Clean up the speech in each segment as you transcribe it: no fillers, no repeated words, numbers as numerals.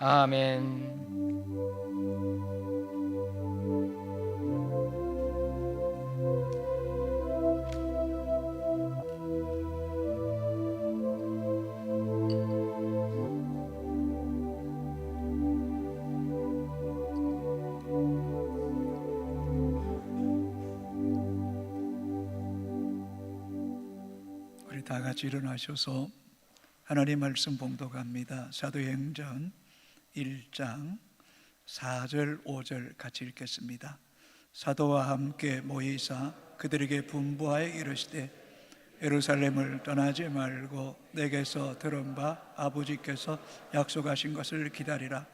아멘. 우리 다 같이 일어나셔서 하나님 말씀 봉독합니다. 사도행전 1장 4절 5절 같이 읽겠습니다. 사도와 함께 모이사 그들에게 분부하여 이르시되 예루살렘을 떠나지 말고 내게서 들은 바 아버지께서 약속하신 것을 기다리라.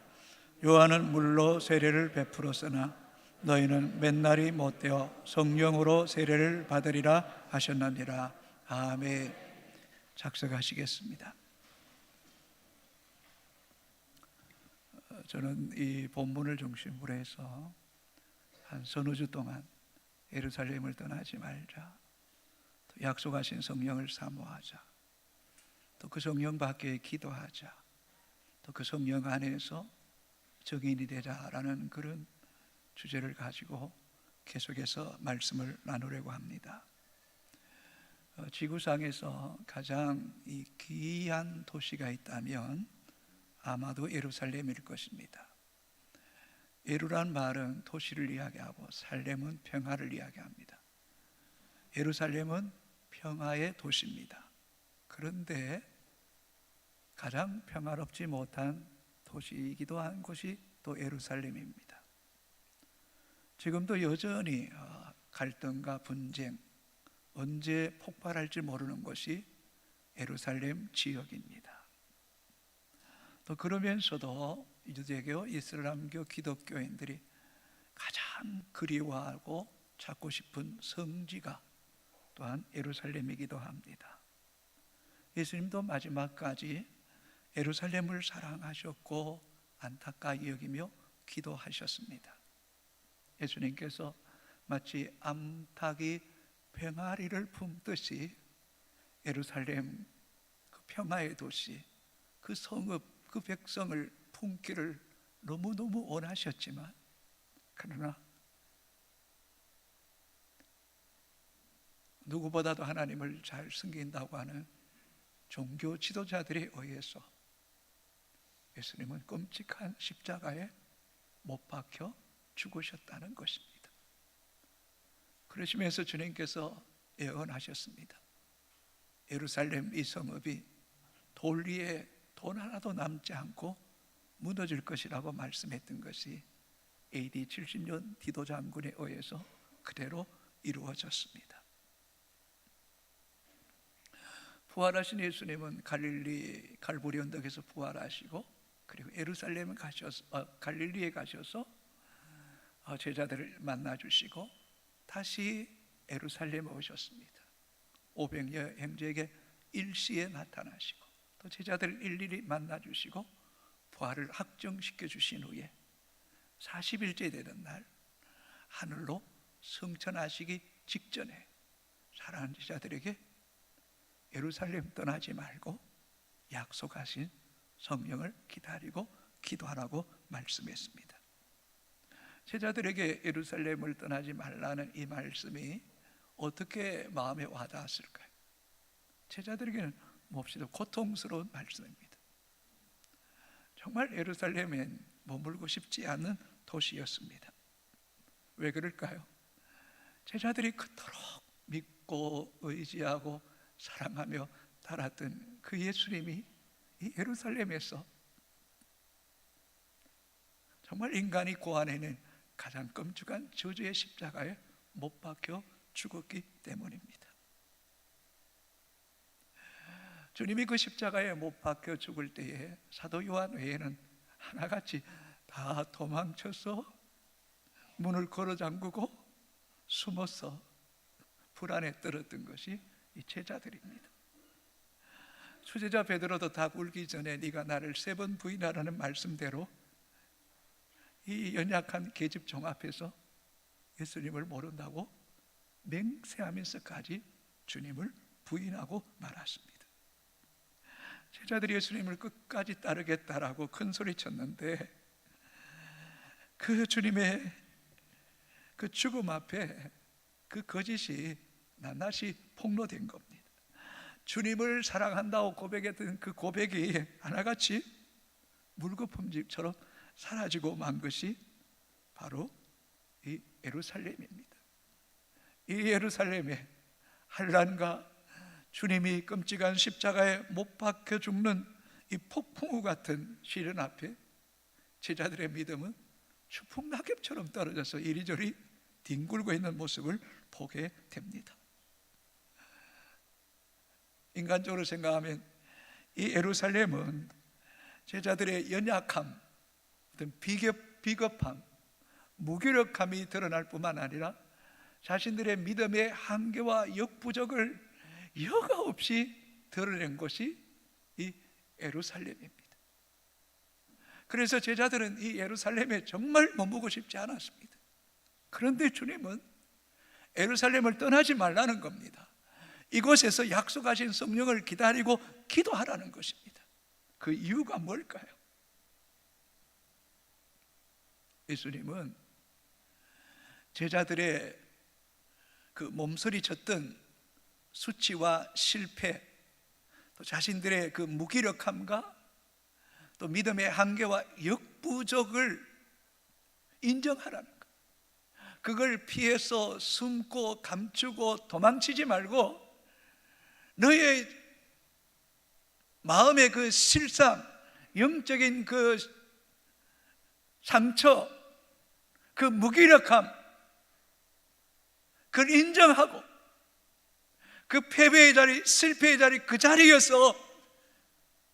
요한은 물로 세례를 베풀었으나 너희는 맨날이 못되어 성령으로 세례를 받으리라 하셨느니라. 아멘. 작석하시겠습니다. 저는 이 본문을 중심으로 해서 한 서너 주 동안 예루살렘을 떠나지 말자, 또 약속하신 성령을 사모하자, 또 그 성령 밖에 기도하자, 또 그 성령 안에서 정인이 되자라는 그런 주제를 가지고 계속해서 말씀을 나누려고 합니다. 지구상에서 가장 이 귀한 도시가 있다면 아마도 예루살렘일 것입니다. 예루란 말은 도시를 이야기하고 살렘은 평화를 이야기합니다. 예루살렘은 평화의 도시입니다. 그런데 가장 평화롭지 못한 도시이기도 한 곳이 또 예루살렘입니다. 지금도 여전히 갈등과 분쟁, 언제 폭발할지 모르는 것이 예루살렘 지역입니다. 또 그러면서도 유대교, 이슬람교, 기독교인들이 가장 그리워하고 찾고 싶은 성지가 또한 예루살렘이기도 합니다. 예수님도 마지막까지 예루살렘을 사랑하셨고 안타까이 여기며 기도하셨습니다. 예수님께서 마치 암탉이 병아리를 품듯이 예루살렘 그 평화의 도시, 그 성읍, 그 백성을 품기를 너무너무 원하셨지만 그러나 누구보다도 하나님을 잘 섬긴다고 하는 종교 지도자들에 의해서 예수님은 끔찍한 십자가에 못 박혀 죽으셨다는 것입니다. 그러시면서 주님께서 예언하셨습니다. 예루살렘 이 성읍이 돌 위에 돈 하나도 남지 않고 무너질 것이라고 말씀했던 것이 AD 70년 디도 장군에 의해서 그대로 이루어졌습니다. 부활하신 예수님은 갈릴리 갈보리 언덕에서 부활하시고 그리고 예루살렘에 가셔서 갈릴리에 가셔서 제자들을 만나 주시고 다시 예루살렘에 오셨습니다. 500여 형제에게 일시에 나타나시고 또 제자들을 일일이 만나 주시고 부활을 확정시켜 주신 후에 40일째 되는 날 하늘로 승천하시기 직전에 사랑하는 제자들에게 예루살렘 떠나지 말고 약속하신 성령을 기다리고 기도하라고 말씀했습니다. 제자들에게 예루살렘을 떠나지 말라는 이 말씀이 어떻게 마음에 와닿았을까요? 제자들에게는 몹시도 고통스러운 말씀입니다. 정말 예루살렘엔 머물고 싶지 않은 도시였습니다. 왜 그럴까요? 제자들이 그토록 믿고 의지하고 사랑하며 따랐던 그 예수님이 이 예루살렘에서 정말 인간이 고안해낸 가장 끔찍한 저주의 십자가에 못 박혀 죽었기 때문입니다. 주님이 그 십자가에 못 박혀 죽을 때에 사도 요한 외에는 하나같이 다 도망쳐서 문을 걸어 잠그고 숨어서 불안에 떨었던 것이 이 제자들입니다. 수제자 베드로도 닭 울기 전에 네가 나를 3번 부인하라는 말씀대로 이 연약한 계집종 앞에서 예수님을 모른다고 맹세하면서까지 주님을 부인하고 말았습니다. 제자들이 예수님을 끝까지 따르겠다라고 큰 소리 쳤는데 그 주님의 그 죽음 앞에 그 거짓이 낱낱이 폭로된 겁니다. 주님을 사랑한다고 고백했던 그 고백이 하나같이 물거품집처럼 사라지고 만 것이 바로 이 예루살렘입니다. 이 예루살렘에 환난과 주님이 끔찍한 십자가에 못 박혀 죽는 이 폭풍우 같은 시련 앞에 제자들의 믿음은 추풍 낙엽처럼 떨어져서 이리저리 뒹굴고 있는 모습을 보게 됩니다. 인간적으로 생각하면 이 예루살렘은 제자들의 연약함, 어떤 비겁함, 무기력함이 드러날 뿐만 아니라 자신들의 믿음의 한계와 역부족을 여과 없이 드러낸 것이 이 예루살렘입니다. 그래서 제자들은 이 예루살렘에 정말 머무고 싶지 않았습니다. 그런데 주님은 예루살렘을 떠나지 말라는 겁니다. 이곳에서 약속하신 성령을 기다리고 기도하라는 것입니다. 그 이유가 뭘까요? 예수님은 제자들의 그 몸서리쳤던 수치와 실패, 또 자신들의 그 무기력함과 또 믿음의 한계와 역부족을 인정하라는 것, 그걸 피해서 숨고 감추고 도망치지 말고 너의 마음의 그 실상, 영적인 그 상처, 그 무기력함, 그걸 인정하고 그 패배의 자리, 실패의 자리, 그 자리에서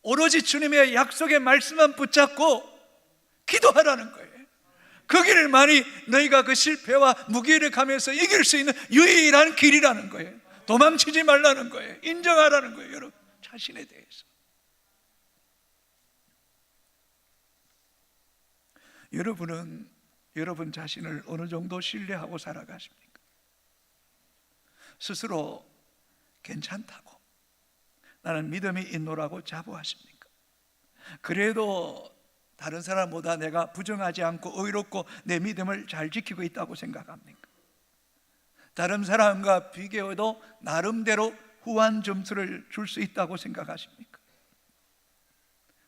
오로지 주님의 약속의 말씀만 붙잡고 기도하라는 거예요. 그 길만이 너희가 그 실패와 무기력함에서 이길 수 있는 유일한 길이라는 거예요. 도망치지 말라는 거예요. 인정하라는 거예요. 여러분, 자신에 대해서. 여러분은 여러분 자신을 어느 정도 신뢰하고 살아가십니까? 스스로 괜찮다고, 나는 믿음이 있노라고 자부하십니까? 그래도 다른 사람보다 내가 부정하지 않고 의롭고 내 믿음을 잘 지키고 있다고 생각합니까? 다른 사람과 비교해도 나름대로 후한 점수를 줄 수 있다고 생각하십니까?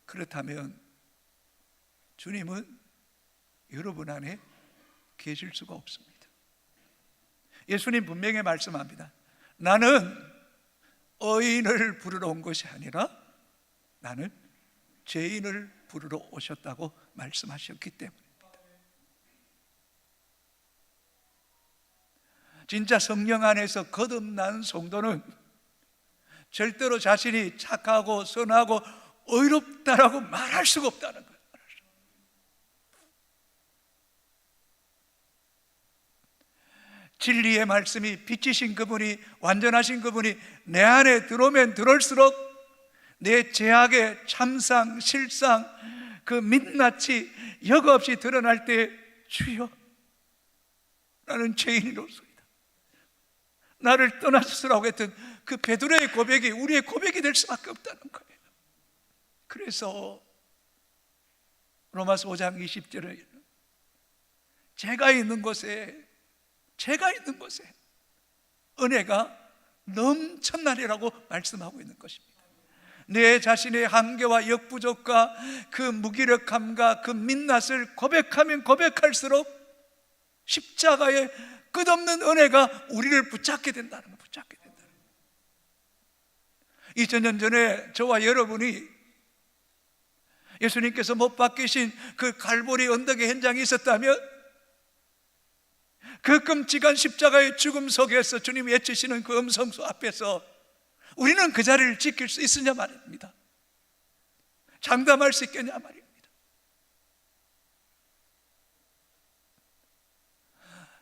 그렇다면 주님은 여러분 안에 계실 수가 없습니다. 예수님 분명히 말씀합니다. 나는 의인을 부르러 온 것이 아니라 나는 죄인을 부르러 오셨다고 말씀하셨기 때문입니다. 진짜 성령 안에서 거듭난 성도는 절대로 자신이 착하고 선하고 의롭다라고 말할 수가 없다는 거예요. 진리의 말씀이 빛이신 그분이, 완전하신 그분이 내 안에 들어오면 들어올수록 내 죄악의 참상, 실상, 그 민낯이 여과없이 드러날 때 주여, 나는 죄인이로소이다, 나를 떠나주소라고 했던 그 베드로의 고백이 우리의 고백이 될 수밖에 없다는 거예요. 그래서 로마서 5장 20절에 제가 있는 곳에 은혜가 넘쳤나리라고 말씀하고 있는 것입니다. 내 자신의 한계와 역부족과 그 무기력함과 그 민낯을 고백하면 고백할수록 십자가의 끝없는 은혜가 우리를 붙잡게 된다는 거, 붙잡게 된다는 거. 2000년 전에 저와 여러분이 예수님께서 못 박히신 그 갈보리 언덕의 현장에 있었다면 그 끔찍한 십자가의 죽음 속에서 주님이 외치시는 그 음성소 앞에서 우리는 그 자리를 지킬 수 있으냐 말입니다. 장담할 수 있겠냐 말입니다.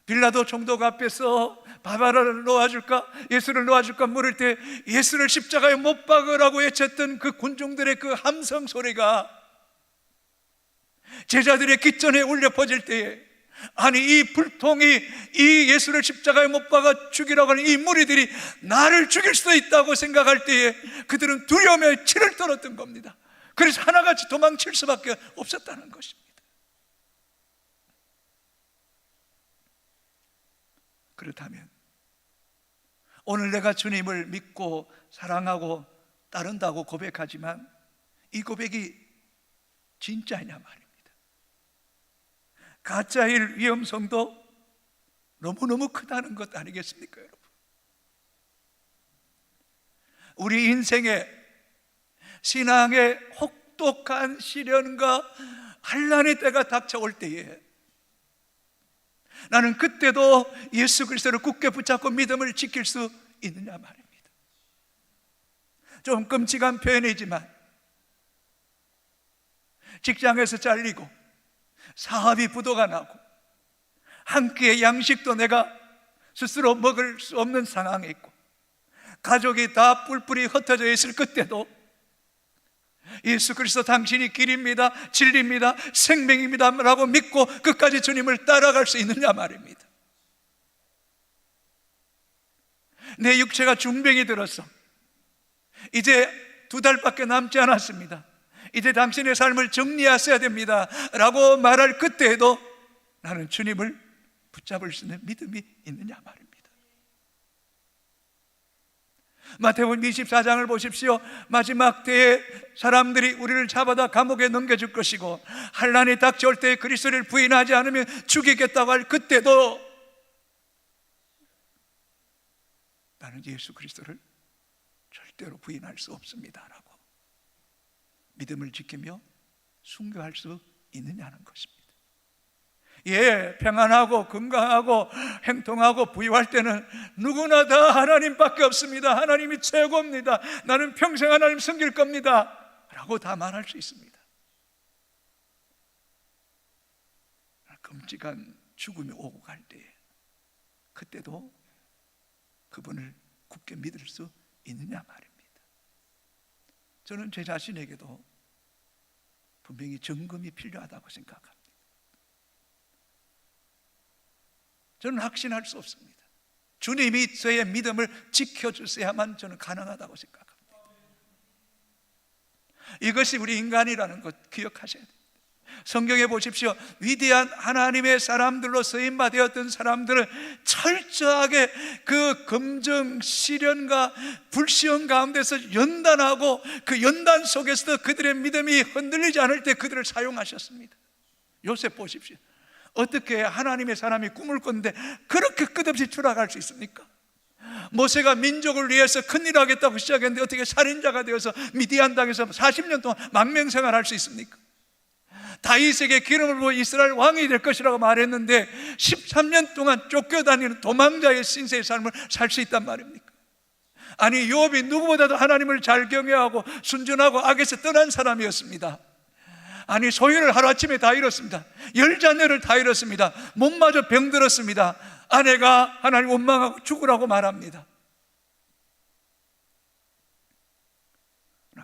빌라도 총독 앞에서 바바라를 놓아줄까, 예수를 놓아줄까 물을 때 예수를 십자가에 못 박으라고 외쳤던 그 군중들의 그 함성 소리가 제자들의 귓전에 울려 퍼질 때에 아니 이 불통이, 이 예수를 십자가에 못 박아 죽이라고 하는 이 무리들이 나를 죽일 수도 있다고 생각할 때에 그들은 두려움에 치를 떨었던 겁니다. 그래서 하나같이 도망칠 수밖에 없었다는 것입니다. 그렇다면 오늘 내가 주님을 믿고 사랑하고 따른다고 고백하지만 이 고백이 진짜냐 말입니다. 가짜일 위험성도 너무너무 크다는 것 아니겠습니까, 여러분? 우리 인생에 신앙의 혹독한 시련과 환난의 때가 닥쳐올 때에 나는 그때도 예수 그리스도를 굳게 붙잡고 믿음을 지킬 수 있느냐 말입니다. 좀 끔찍한 표현이지만 직장에서 잘리고 사업이 부도가 나고 한 끼의 양식도 내가 스스로 먹을 수 없는 상황에 있고 가족이 다 뿔뿔이 흩어져 있을 그때도 예수 그리스도 당신이 길입니다, 진리입니다, 생명입니다 라고 믿고 끝까지 주님을 따라갈 수 있느냐 말입니다. 내 육체가 중병이 들었어. 이제 2달밖에 남지 않았습니다. 이제 당신의 삶을 정리하셔야 됩니다 라고 말할 그때에도 나는 주님을 붙잡을 수 있는 믿음이 있느냐 말입니다. 마태복음 24장을 보십시오. 마지막 때에 사람들이 우리를 잡아다 감옥에 넘겨줄 것이고 환난이 닥쳐올 때 그리스도를 부인하지 않으면 죽이겠다고 할 그때도 나는 예수 그리스도를 절대로 부인할 수 없습니다 라고 믿음을 지키며 순교할 수 있느냐는 것입니다. 예, 평안하고 건강하고 행통하고 부유할 때는 누구나 다 하나님밖에 없습니다, 하나님이 최고입니다, 나는 평생 하나님 섬길 겁니다 라고 다 말할 수 있습니다. 끔찍한 죽음이 오고 갈 때에 그때도 그분을 굳게 믿을 수 있느냐 말입니다. 저는 제 자신에게도 분명히 점검이 필요하다고 생각합니다. 저는 확신할 수 없습니다. 주님이 저의 믿음을 지켜주셔야만 저는 가능하다고 생각합니다. 이것이 우리 인간이라는 것 기억하셔야 됩니다. 성경에 보십시오. 위대한 하나님의 사람들로 쓰임받았던 사람들은 철저하게 그 검정 시련과 불시험 가운데서 연단하고 그 연단 속에서도 그들의 믿음이 흔들리지 않을 때 그들을 사용하셨습니다. 요셉 보십시오. 어떻게 하나님의 사람이 꿈을 꿨는데 그렇게 끝없이 추락할 수 있습니까? 모세가 민족을 위해서 큰일 하겠다고 시작했는데 어떻게 살인자가 되어서 미디안 땅에서 40년 동안 망명생활할 수 있습니까? 다윗에게 기름을 부어 이스라엘 왕이 될 것이라고 말했는데 13년 동안 쫓겨다니는 도망자의 신세의 삶을 살 수 있단 말입니까? 아니 욥이 누구보다도 하나님을 잘 경외하고 순전하고 악에서 떠난 사람이었습니다. 아니 소유를 하루아침에 다 잃었습니다. 10자녀를 다 잃었습니다. 몸마저 병들었습니다. 아내가 하나님 원망하고 죽으라고 말합니다.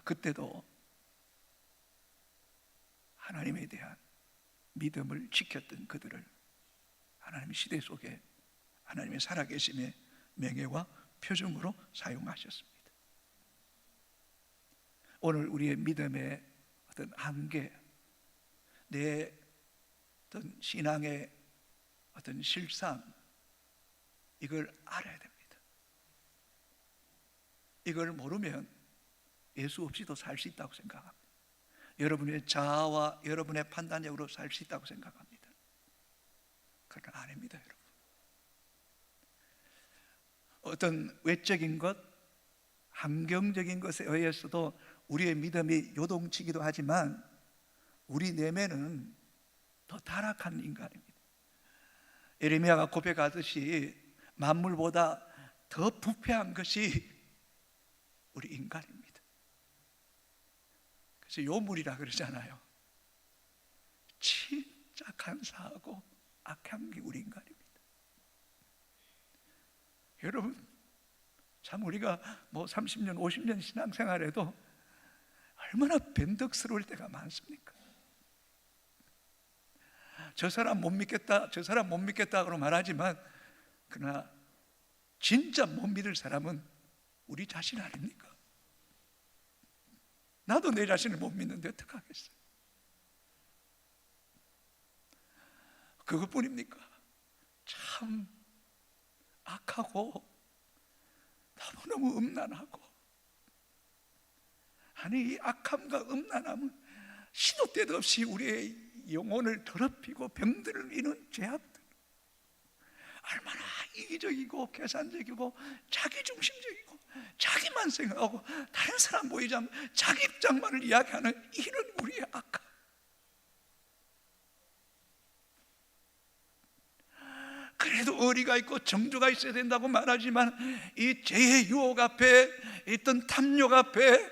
그때도 하나님에 대한 믿음을 지켰던 그들을 하나님의 시대 속에 하나님의 살아계심의 명예와 표징으로 사용하셨습니다. 오늘 우리의 믿음의 어떤 한계, 내 어떤 신앙의 어떤 실상, 이걸 알아야 됩니다. 이걸 모르면 예수 없이도 살 수 있다고 생각합니다. 여러분의 자아와 여러분의 판단력으로 살 수 있다고 생각합니다. 그러나 아닙니다, 여러분. 어떤 외적인 것, 환경적인 것에 의해서도 우리의 믿음이 요동치기도 하지만 우리 내면은 더 타락한 인간입니다. 예레미야가 고백하듯이 만물보다 더 부패한 것이 우리 인간입니다. 그래서 요물이라 그러잖아요. 진짜 간사하고 악한 게 우리 인간입니다. 여러분, 참 우리가 뭐 30년, 50년 신앙생활에도 얼마나 변덕스러울 때가 많습니까? 저 사람 못 믿겠다, 저 사람 못 믿겠다고 말하지만, 그러나 진짜 못 믿을 사람은 우리 자신 아닙니까? 나도 내 자신을 못 믿는데 어떡하겠어요? 그것뿐입니까? 참 악하고 너무너무 음란하고, 아니 이 악함과 음란함은 시도 때도 없이 우리의 영혼을 더럽히고 병들을 이는 죄악들, 얼마나 이기적이고 계산적이고 자기중심적이고 자기만 생각하고 다른 사람 보이지 않고 자기 입장만을 이야기하는 이런 우리의 악함. 그래도 의리가 있고 정조가 있어야 된다고 말하지만, 이 죄의 유혹 앞에, 있던 탐욕 앞에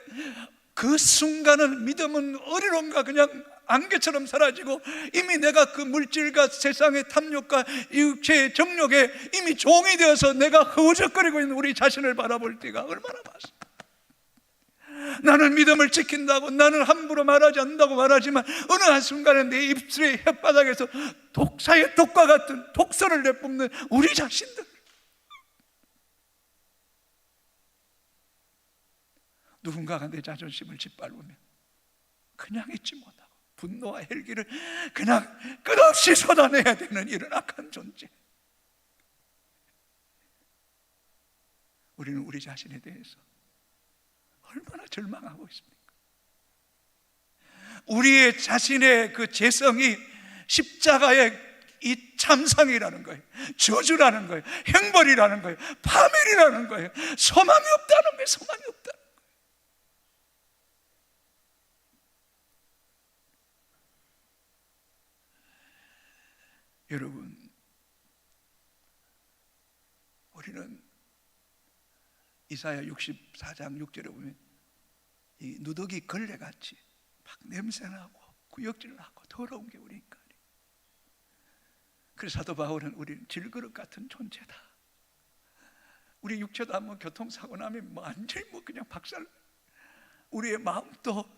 그 순간은 믿음은 어리론가 그냥 안개처럼 사라지고, 이미 내가 그 물질과 세상의 탐욕과 육체의 정욕에 이미 종이 되어서 내가 허우적거리고 있는 우리 자신을 바라볼 때가 얼마나 많습니다. 나는 믿음을 지킨다고, 나는 함부로 말하지 않는다고 말하지만, 어느 한순간에 내 입술의 혓바닥에서 독사의 독과 같은 독서를 내뿜는 우리 자신들, 누군가가 내 자존심을 짓밟으면 그냥 잊지 못하고 분노와 헬기를 그냥 끝없이 쏟아내야 되는 이런 악한 존재. 우리는 우리 자신에 대해서 얼마나 절망하고 있습니까? 우리의 자신의 그 죄성이 십자가의 이 참상이라는 거예요, 저주라는 거예요, 형벌이라는 거예요, 파멸이라는 거예요, 소망이 없다는 거예요. 소망이 없다는 거예요. 여러분, 우리는 이사야 64장 6절에 보면 이 누더기 걸레같이 막 냄새나고 구역질나고 더러운 게 우리 인간이. 그래서 사도 바울은 우리는 질그릇 같은 존재다. 우리 육체도 한번 교통사고 나면 완전히 그냥 박살. 우리의 마음도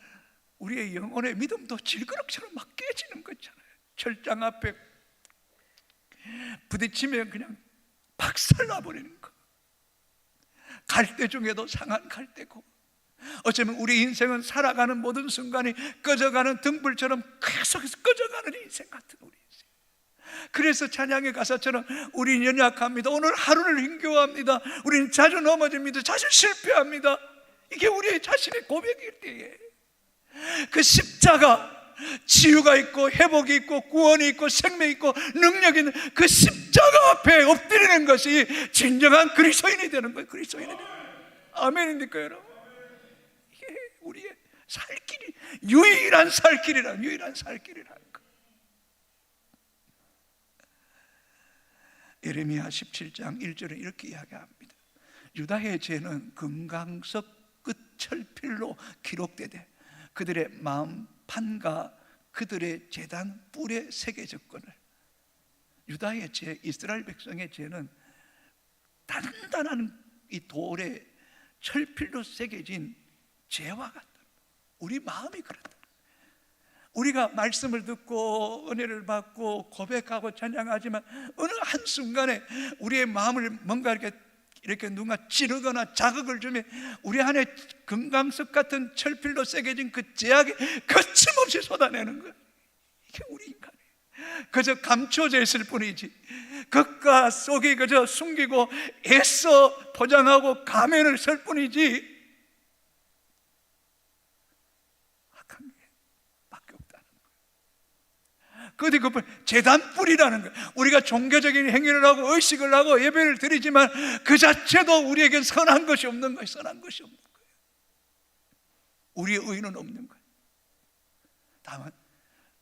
우리의 영혼의 믿음도 질그릇처럼 막 깨지는 거 있잖아요. 철장 앞에 부딪히면 그냥 박살나버리는 거. 갈대 중에도 상한 갈대고, 어쩌면 우리 인생은 살아가는 모든 순간이 꺼져가는 등불처럼 계속해서 꺼져가는 인생 같은 우리 인생. 그래서 찬양의 가사처럼 우리는 연약합니다, 오늘 하루를 힘겨워합니다, 우리는 자주 넘어집니다, 자주 실패합니다. 이게 우리의 자신의 고백일 때에 그 십자가, 치유가 있고 회복이 있고 구원이 있고 생명이 있고 능력이 있는 그 십자가 앞에 엎드리는 것이 진정한 그리스도인이 되는 거예요. 그리스도인이 되는 거예요. 아멘입니까 여러분? 이게 우리의 살 길이, 유일한 살 길이란, 유일한 살 길이라는 거. 예레미야 17장 1절에 이렇게 이야기합니다. 유다의 죄는 금강석 끝 철필로 기록되되 그들의 마음 판과 그들의 제단 뿔에 새겨졌거늘. 유다의 죄, 이스라엘 백성의 죄는 단단한 이 돌에 철필로 새겨진 죄와 같다. 우리 마음이 그렇다. 우리가 말씀을 듣고 은혜를 받고 고백하고 찬양하지만 어느 한순간에 우리의 마음을 뭔가 이렇게 누가 찌르거나 자극을 주면 우리 안에 금강석 같은 철필로 새겨진 그 죄악이 거침없이 쏟아내는 거예요. 이게 우리 인간이에요. 그저 감춰져 있을 뿐이지, 겉과 속이 그저 숨기고 애써 포장하고 가면을 쓸 뿐이지 악한 게 밖에 없다는 거예요. 그런데 그 제단뿔이라는 거예요. 우리가 종교적인 행위를 하고 의식을 하고 예배를 드리지만 그 자체도 우리에겐 선한 것이 없는 거예요. 선한 것이 없는 거예요. 우리의 의는 없는 거예요. 다만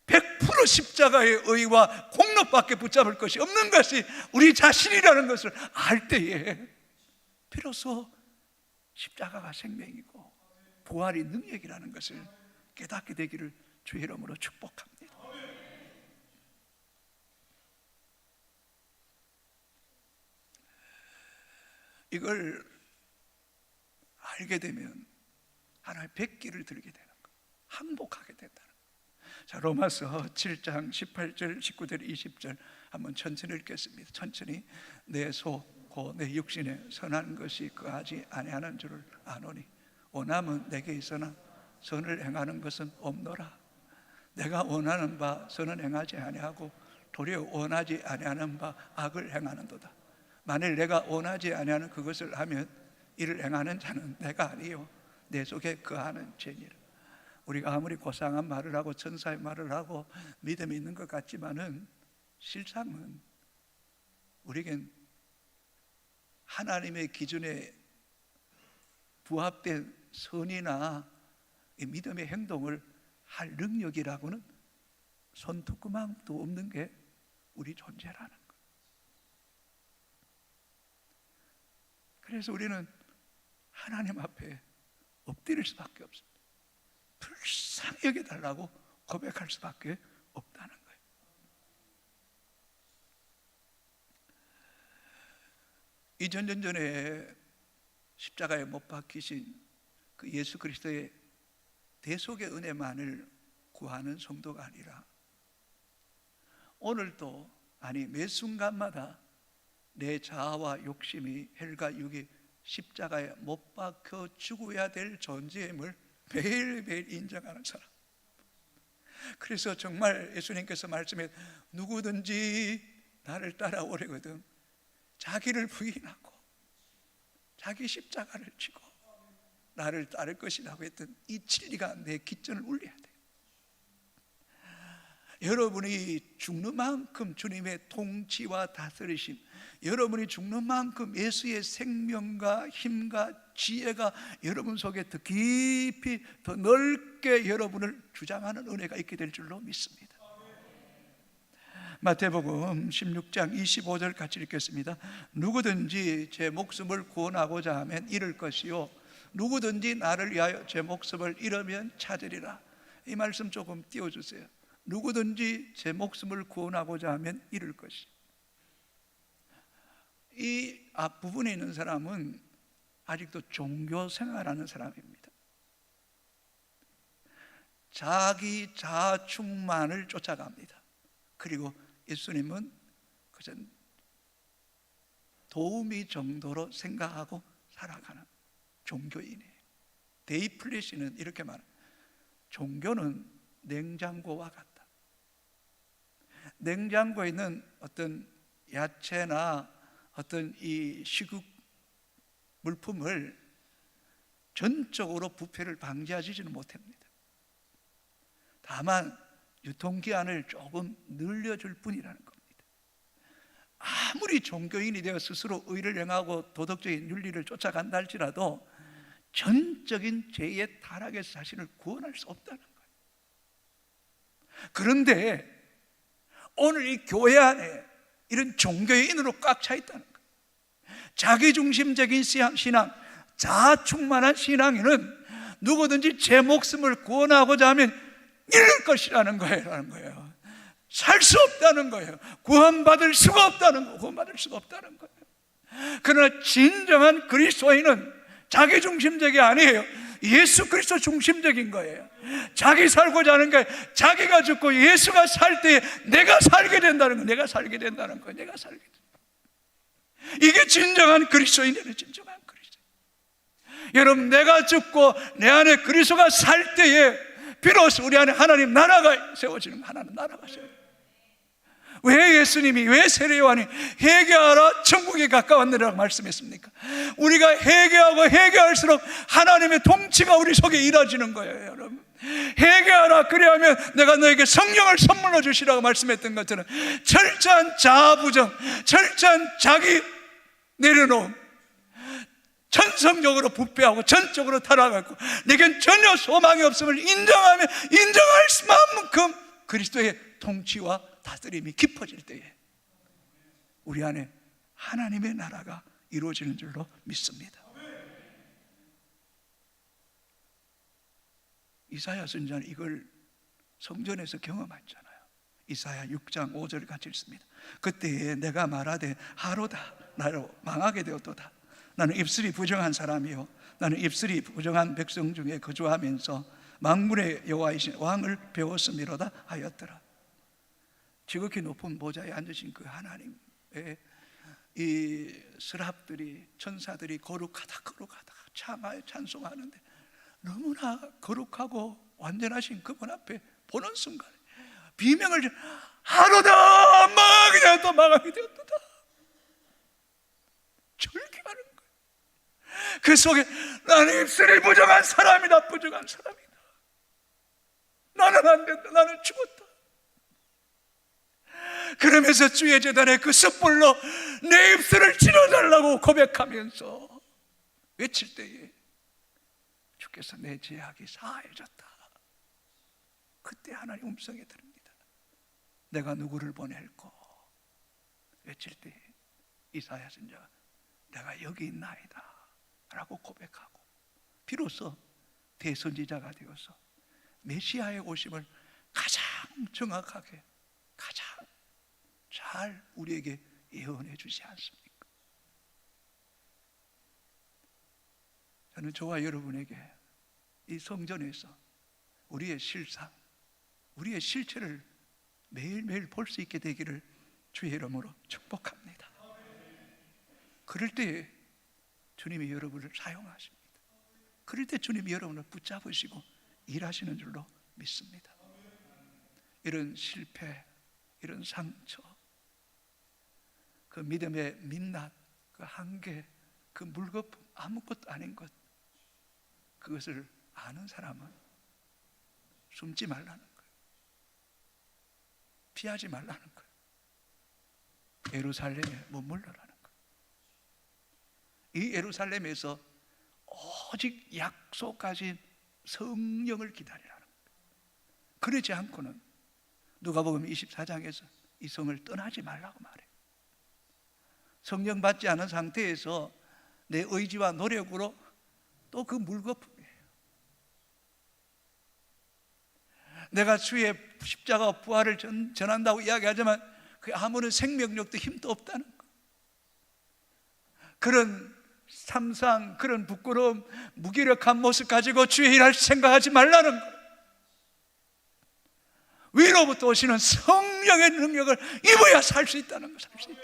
100% 십자가의 의와 공로밖에 붙잡을 것이 없는 것이 우리 자신이라는 것을 알 때에 비로소 십자가가 생명이고 부활이 능력이라는 것을 깨닫게 되기를 주의 이름으로 축복합니다. 이걸 알게 되면 하나의 백기를 들게 되는 거예요. 항복하게 된다는 거예요. 자, 로마서 7장 18절, 19절, 20절 한번 천천히 읽겠습니다. 천천히. 내 속, 곧 내 육신에 선한 것이 거하지 아니하는 줄을 아노니 원함은 내게 있으나 선을 행하는 것은 없노라. 내가 원하는 바 선은 행하지 아니하고 도리어 원하지 아니하는 바 악을 행하는도다. 만일 내가 원하지 아니하는 그것을 하면 이를 행하는 자는 내가 아니요 내 속에 거하는 죄니라. 우리가 아무리 고상한 말을 하고 천사의 말을 하고 믿음이 있는 것 같지만은 실상은 우리에겐 하나님의 기준에 부합된 선이나 믿음의 행동을 할 능력이라고는 손톱구멍도 없는 게 우리 존재라는 것. 그래서 우리는 하나님 앞에 엎드릴 수밖에 없습니다. 불쌍히 여겨달라고 고백할 수밖에 없다는 거예요. 이전년 전에 십자가에 못 박히신 그 예수 그리스도의 대속의 은혜만을 구하는 성도가 아니라 오늘도, 아니 매 순간마다 내 자아와 욕심이 혈과 육이 십자가에 못 박혀 죽어야 될 존재임을 매일매일 인정하는 사람. 그래서 정말 예수님께서 말씀해 누구든지 나를 따라오려거든 자기를 부인하고 자기 십자가를 지고 나를 따를 것이라고 했던 이 진리가 내 귓전을 울려야 돼요. 여러분이 죽는 만큼 주님의 통치와 다스리심, 여러분이 죽는 만큼 예수의 생명과 힘과 지혜가 여러분 속에 더 깊이 더 넓게 여러분을 주장하는 은혜가 있게 될 줄로 믿습니다. 마태복음 16장 25절 같이 읽겠습니다. 누구든지 제 목숨을 구원하고자 하면 잃을 것이요 누구든지 나를 위하여 제 목숨을 잃으면 찾으리라. 이 말씀 조금 띄워주세요. 누구든지 제 목숨을 구원하고자 하면 잃을 것이. 이 앞부분에 있는 사람은 아직도 종교 생활하는 사람입니다. 자기 자충만을 쫓아갑니다. 그리고 예수님은 그저 도우미 정도로 생각하고 살아가는 종교인이에요. 데이플리시는 이렇게 말합니다. 종교는 냉장고와 같다. 냉장고에 있는 어떤 야채나 어떤 이 식육 물품을 전적으로 부패를 방지하지는 못합니다. 다만 유통기한을 조금 늘려줄 뿐이라는 겁니다. 아무리 종교인이 되어 스스로 의를 행하고 도덕적인 윤리를 쫓아간다 할지라도 전적인 죄의 타락에서 자신을 구원할 수 없다는 거예요. 그런데 오늘 이 교회 안에 이런 종교인으로 꽉 차 있다는 거예요. 자기중심적인 신앙, 자아충만한 신앙인은 누구든지 제 목숨을 구원하고자 하면 잃을 것이라는 거예요. 살 수 없다는 거예요. 구원받을 수가 없다는 거예요. 그러나 진정한 그리스도인은 자기중심적이 아니에요. 예수 그리스도 중심적인 거예요. 자기 살고자 하는 게 자기가 죽고 예수가 살 때 내가 살게 된다는 거예요. 이게 진정한 그리스도인이에요. 진정한 그리스도인. 여러분, 내가 죽고 내 안에 그리스도가 살 때에 비로소 우리 안에 하나님 나라가 세워지는 거예요. 하나님 나라가 세워져요. 왜 예수님이, 왜 세례요한이 회개하라 천국이 가까웠느라고 말씀했습니까? 우리가 회개할수록 하나님의 통치가 우리 속에 이루어지는 거예요. 여러분, 회개하라, 그리하면 내가 너에게 성령을 선물로 주시라고 말씀했던 것처럼 철저한 자아부정, 철저한 자기 내려놓음, 전성적으로 부패하고 전적으로 타락하고 내겐 전혀 소망이 없음을 인정할 수만큼 그리스도의 통치와 다스림이 깊어질 때에 우리 안에 하나님의 나라가 이루어지는 줄로 믿습니다. 이사야 선지자는 이걸 성전에서 경험했잖아요. 이사야 6장 5절 같이 읽습니다. 그때에 내가 말하되 하로다, 나로 망하게 되었도다. 나는 입술이 부정한 사람이요 나는 입술이 부정한 백성 중에 거주하면서 만군의 여호와이신 왕을 배웠음이로다 하였더라. 지극히 높은 보좌에 앉으신 그 하나님의 이 스랍들이, 천사들이 거룩하다 참하여 찬송하는데, 너무나 거룩하고 완전하신 그분 앞에 보는 순간 비명을 하루다 망하게 되었다, 망하게 되었다, 절규하는 거예요. 그 속에 나는 입술이 부정한 사람이다, 부정한 사람이다, 나는 안 된다, 나는 죽었다. 그러면서 주의 제단에 그 숯불로 내 입술을 찔러달라고 고백하면서 외칠 때에 주께서 내 죄악이 사해졌다. 그때 하나님 음성이 들립니다. 내가 누구를 보낼꼬? 외칠 때 이사야 선지자가 내가 여기 있나이다 라고 고백하고, 비로소 대선지자가 되어서 메시아의 오심을 가장 정확하게, 가장 잘 우리에게 예언해 주지 않습니까? 저는 저와 여러분에게 이 성전에서 우리의 실상, 우리의 실체를 매일매일 볼 수 있게 되기를 주의 이름으로 축복합니다. 그럴 때 주님이 여러분을 사용하십니다. 그럴 때 주님이 여러분을 붙잡으시고 일하시는 줄로 믿습니다. 이런 실패, 이런 상처, 그 믿음의 민낯, 그 한계, 그 물거품, 아무것도 아닌 것, 그것을 아는 사람은 숨지 말라는 거예요. 피하지 말라는 거예요. 예루살렘에 머물러라는 거예요. 이 예루살렘에서 오직 약속하신 성령을 기다리라는 거예요. 그러지 않고는 누가복음 24장에서 이 성을 떠나지 말라고 말해요. 성령 받지 않은 상태에서 내 의지와 노력으로 또 그 물거품이에요. 내가 주의 십자가 부활을 전한다고 이야기하지만 그 아무런 생명력도 힘도 없다는 거. 그런 삼상, 그런 부끄러움, 무기력한 모습 가지고 주의 일할 생각하지 말라는 거. 위로부터 오시는 성령의 능력을 입어야 살 수 있다는 거, 살 수 있다.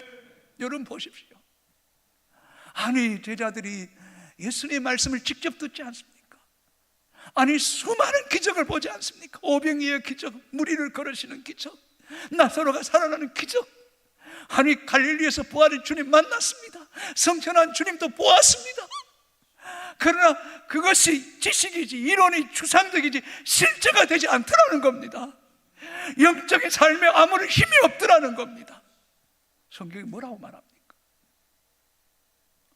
여러분 보십시오. 아니, 제자들이 예수님의 말씀을 직접 듣지 않습니까? 아니, 수많은 기적을 보지 않습니까? 오병이의 기적, 무리를 걸으시는 기적, 나사로가 살아나는 기적. 아니, 갈릴리에서 부활의 주님 만났습니다. 성천한 주님도 보았습니다. 그러나 그것이 지식이지, 이론이 추상적이지 실제가 되지 않더라는 겁니다. 영적인 삶에 아무런 힘이 없더라는 겁니다. 성경이 뭐라고 말합니까?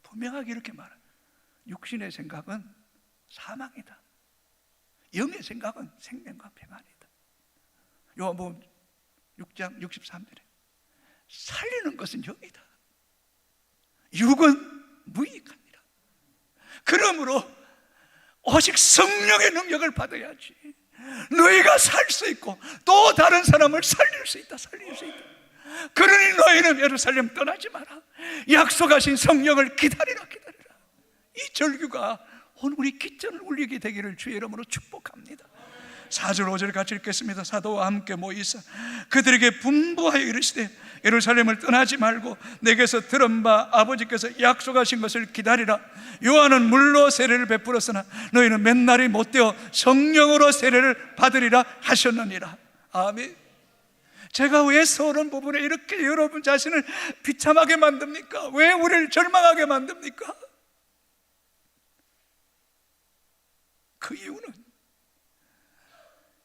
분명하게 이렇게 말합니다. 육신의 생각은 사망이다, 영의 생각은 생명과 평안이다. 요한복음 6장 63절에 살리는 것은 영이다, 육은 무익합니다. 그러므로 오직 성령의 능력을 받아야지 너희가 살 수 있고 또 다른 사람을 살릴 수 있다, 살릴 수 있다. 그러니 너희는 예루살렘 떠나지 마라. 약속하신 성령을 기다리라, 기다리라. 이 절규가 오늘 우리 깃전을 울리게 되기를 주의 이름으로 축복합니다. 4절 5절 같이 읽겠습니다. 사도와 함께 모이사 그들에게 분부하여 이르시되 예루살렘을 떠나지 말고 내게서 들은 바 아버지께서 약속하신 것을 기다리라. 요한은 물로 세례를 베풀었으나 너희는 맨날이 못되어 성령으로 세례를 받으리라 하셨느니라. 아멘. 제가 왜 서론 부분에 이렇게 여러분 자신을 비참하게 만듭니까? 왜 우리를 절망하게 만듭니까? 그 이유는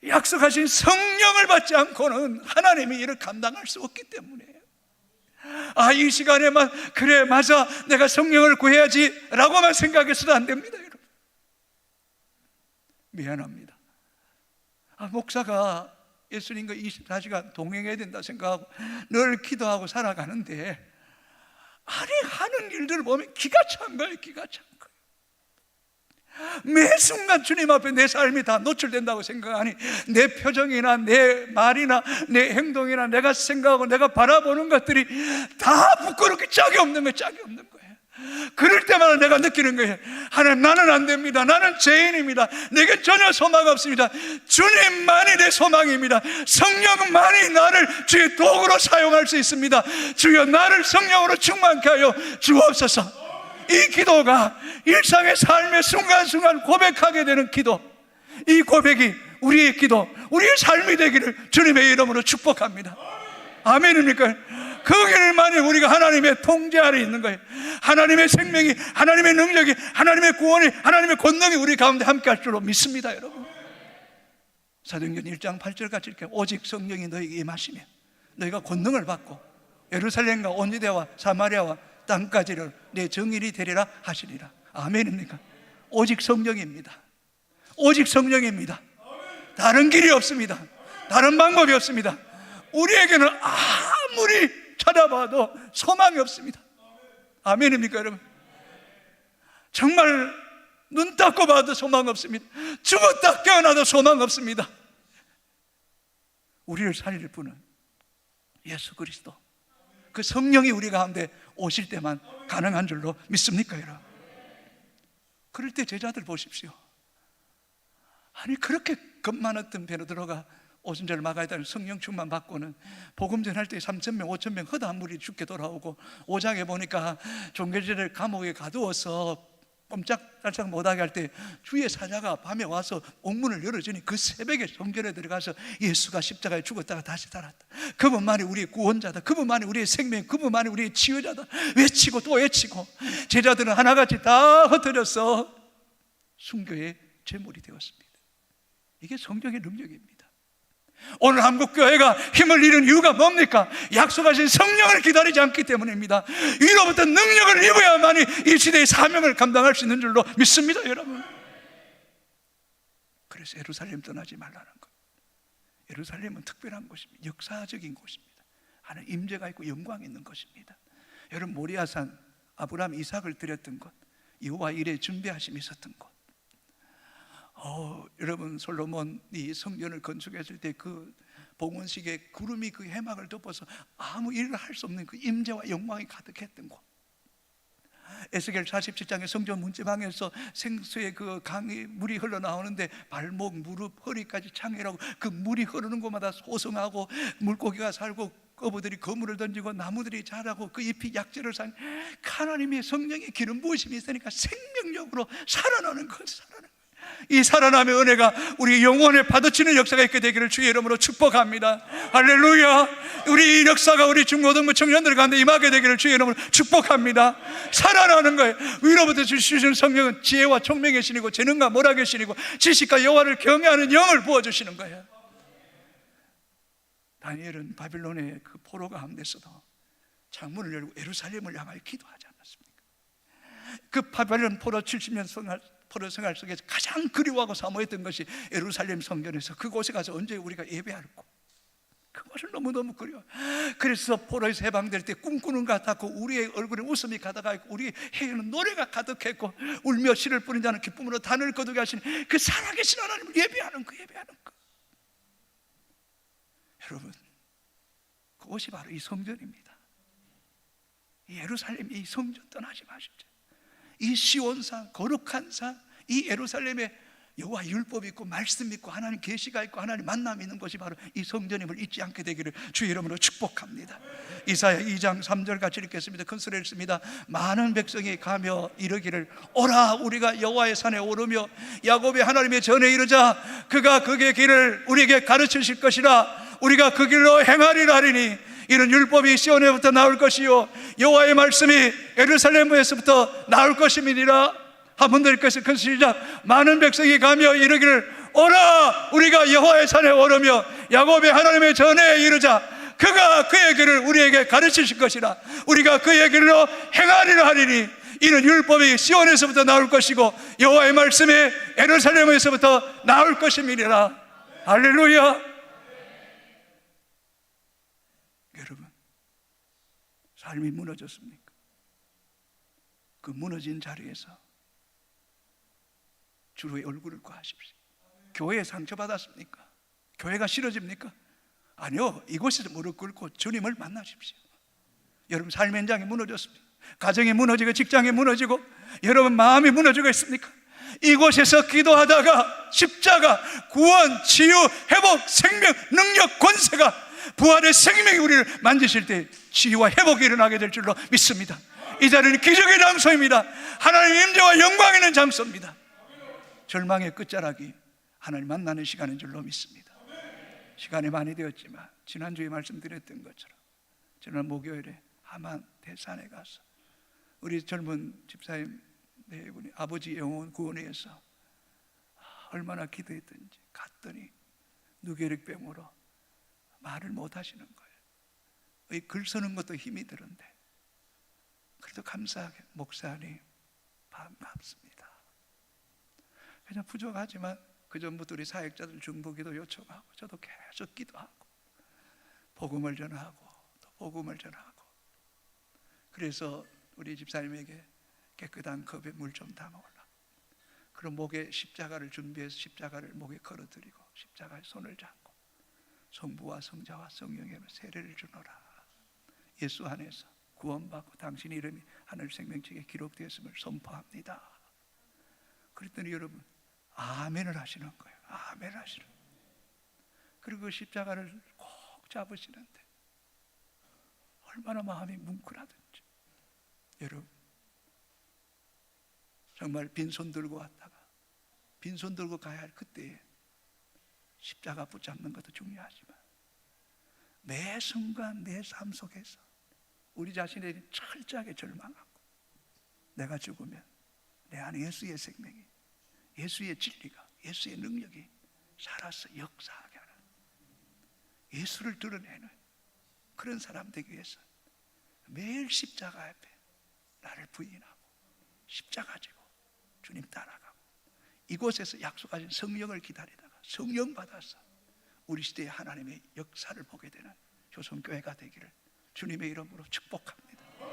약속하신 성령을 받지 않고는 하나님의 일을 감당할 수 없기 때문이에요. 이 시간에만 그래 맞아 내가 성령을 구해야지 라고만 생각해서도 안 됩니다. 여러분, 미안합니다. 목사가 예수님과 24시간 동행해야 된다 생각하고 늘 기도하고 살아가는데, 아니 하는 일들을 보면 기가 찬 거예요. 기가 찬 거예요. 매 순간 주님 앞에 내 삶이 다 노출된다고 생각하니 내 표정이나 내 말이나 내 행동이나 내가 생각하고 내가 바라보는 것들이 다 부끄럽게 짝이 없는 거예요. 짝이 없는 거예요. 그럴 때마다 내가 느끼는 거예요. 하나님, 나는 안 됩니다. 나는 죄인입니다. 내게 전혀 소망 없습니다. 주님만이 내 소망입니다. 성령만이 나를 주의 도구로 사용할 수 있습니다. 주여, 나를 성령으로 충만케 하여 주옵소서. 이 기도가 일상의 삶의 순간순간 고백하게 되는 기도, 이 고백이 우리의 기도, 우리의 삶이 되기를 주님의 이름으로 축복합니다. 아멘입니까? 그 길만이 우리가 하나님의 통제 아래 있는 거예요. 하나님의 생명이, 하나님의 능력이, 하나님의 구원이, 하나님의 권능이 우리 가운데 함께 할 줄로 믿습니다, 여러분. 사도행전 1장 8절 같이 이렇게 오직 성령이 너희에게 임하시면 너희가 권능을 받고 예루살렘과 온 유대와 사마리아와 땅까지를 내 정인이 되리라 하시리라. 아멘입니까? 오직 성령입니다. 오직 성령입니다. 다른 길이 없습니다. 다른 방법이 없습니다. 우리에게는 아무리 찾아봐도 소망이 없습니다. 아멘입니까, 여러분? 정말 눈 닦고 봐도 소망 없습니다. 죽었다 깨어나도 소망 없습니다. 우리를 살릴 분은 예수 그리스도, 그 성령이 우리 가운데 오실 때만 가능한 줄로 믿습니까, 여러분? 그럴 때 제자들 보십시오. 아니, 그렇게 겁 많았던 베드로가 오순절 막아야 되는 성령 충만 받고는 복음 전할 때 3,000명, 5,000명 허다한 무리 죽게 돌아오고, 5장에 보니까 종교제를 감옥에 가두어서 꼼짝달싹 못하게 할 때 주의 사자가 밤에 와서 옥문을 열어주니 그 새벽에 성전에 들어가서 예수가 십자가에 죽었다가 다시 살았다, 그분만이 우리의 구원자다, 그분만이 우리의 생명, 그분만이 우리의 치유자다 외치고 또 외치고, 제자들은 하나같이 다 흩어져서 순교의 제물이 되었습니다. 이게 성령의 능력입니다. 오늘 한국교회가 힘을 잃은 이유가 뭡니까? 약속하신 성령을 기다리지 않기 때문입니다. 위로부터 능력을 입어야만이 이 시대의 사명을 감당할 수 있는 줄로 믿습니다, 여러분. 그래서 예루살렘 떠나지 말라는 거예요. 예루살렘은 특별한 곳입니다. 역사적인 곳입니다. 하나님 임재가 있고 영광이 있는 곳입니다. 여러분, 모리아산, 아브라함 이삭을 드렸던 곳, 여호와 일에 준비하심이 있었던 곳. 여러분, 솔로몬이 성전을 건축했을 때 그 봉헌식에 구름이 그 해막을 덮어서 아무 일을 할 수 없는 그 임재와 영광이 가득했던 곳. 에스겔 47장의 성전 문지방에서 생수의 그 강이 물이 흘러나오는데 발목, 무릎, 허리까지 창이라고 그 물이 흐르는 곳마다 소성하고 물고기가 살고 어부들이 거물을 던지고 나무들이 자라고 그 잎이 약재를 산, 하나님의 성령의 기름 부으심이 있으니까 생명력으로 살아나는 것, 이 살아남의 은혜가 우리 영혼에 받아치는 역사가 있게 되기를 주의 이름으로 축복합니다. 할렐루야. 우리 이 역사가 우리 중고등부 청년들 가운데 임하게 되기를 주의 이름으로 축복합니다. 살아나는 거예요. 위로부터 주시는 성령은 지혜와 총명의 신이고 재능과 모략의 신이고 지식과 여호와를 경외하는 영을 부어주시는 거예요. 다니엘은 바빌론의 그 포로 가운데서도 창문을 열고 예루살렘을 향하여 기도하지 않았습니까? 그 바빌론 포로 70년 포로 생활 속에서 가장 그리워하고 사모했던 것이 예루살렘 성전에서 그곳에 가서 언제 우리가 예배할고, 그것을 너무너무 그리워. 그래서 포로에서 해방될 때 꿈꾸는 것 같았고, 우리의 얼굴에 웃음이 가득하 있고, 우리의 해에는 노래가 가득했고, 울며 씨를 뿌린 자는 기쁨으로 단을 거두게 하시는 그 살아계신 하나님을 예배하는 거, 예배하는 거. 여러분, 그것이 바로 이 성전입니다. 이 예루살렘, 이 성전 떠나지 마십시오. 이 시온산, 거룩한 산, 이 예루살렘에 여호와 율법이 있고 말씀이 있고 하나님 계시가 있고 하나님 만남이 있는 것이 바로 이 성전임을 잊지 않게 되기를 주의 이름으로 축복합니다. 이사야 2장 3절 같이 읽겠습니다. 큰 소리를 씁니다. 많은 백성이 가며 이르기를, 오라, 우리가 여호와의 산에 오르며 야곱의 하나님의 전에 이르자. 그가 그의 길을 우리에게 가르치실 것이라. 우리가 그 길로 행하리라 하리니 이는 율법이 시온에부터 나올 것이요 여호와의 말씀이 예루살렘에서부터 나올 것임이니라. 한번 더 읽겠습니다. 큰 시작. 많은 백성이 가며 이르기를, 오라, 우리가 여호와의 산에 오르며 야곱의 하나님의 전에 이르자. 그가 그의 길을 우리에게 가르치실 것이라. 우리가 그의 길로 행하리라 하리니 이는 율법이 시온에서부터 나올 것이고 여호와의 말씀이 예루살렘에서부터 나올 것임이니라. 할렐루야. 여러분, 삶이 무너졌습니까? 그 무너진 자리에서 주의 얼굴을 구하십시오. 교회에 상처받았습니까? 교회가 싫어집니까? 아니요, 이곳에서 무릎 꿇고 주님을 만나십시오. 여러분, 삶의 현장이 무너졌습니다. 가정이 무너지고 직장이 무너지고 여러분 마음이 무너지고 있습니까? 이곳에서 기도하다가 십자가, 구원, 치유, 회복, 생명, 능력, 권세가 부활의 생명이 우리를 만지실 때 치유와 회복이 일어나게 될 줄로 믿습니다. 이 자리는 기적의 장소입니다. 하나님의 임재와 영광이 있는 장소입니다. 절망의 끝자락이 하나님 만나는 시간인 줄로 믿습니다. 시간이 많이 되었지만 지난주에 말씀드렸던 것처럼 지난 목요일에 하만 대산에 가서 우리 젊은 집사님 네 분이 아버지 영혼 구원에 위해서 얼마나 기도했던지 갔더니 누게릭병으로 말을 못 하시는 거예요. 글 쓰는 것도 힘이 드는데 그래도 감사하게 목사님 반갑습니다. 그냥 부족하지만 그 전부터 우리 사역자들 중보기도 요청하고 저도 계속 기도하고 복음을 전하고 또 복음을 전하고 그래서 우리 집사님에게 깨끗한 컵에 물 좀 담아올라. 그럼 목에 십자가를 준비해서 십자가를 목에 걸어드리고 십자가에 손을 잡고 성부와 성자와 성령의 세례를 주노라. 예수 안에서 구원받고 당신 이름이 하늘 생명책에 기록되었음을 선포합니다. 그랬더니 여러분 아멘을 하시는 거예요. 아멘 하시는. 그리고 그 십자가를 꼭 잡으시는데 얼마나 마음이 뭉클하든지. 여러분 정말 빈손 들고 왔다가 빈손 들고 가야 할 그때에 십자가 붙잡는 것도 중요하지만 매 순간 내 삶 속에서 우리 자신에 대해 철저하게 절망하고 내가 죽으면 내 안에 예수의 생명이, 예수의 진리가, 예수의 능력이 살아서 역사하게 하는, 예수를 드러내는 그런 사람 되기 위해서 매일 십자가 앞에 나를 부인하고 십자가 지고 주님 따라가고 이곳에서 약속하신 성령을 기다리다가 성령 받아서 우리 시대의 하나님의 역사를 보게 되는 효성교회가 되기를 주님의 이름으로 축복합니다.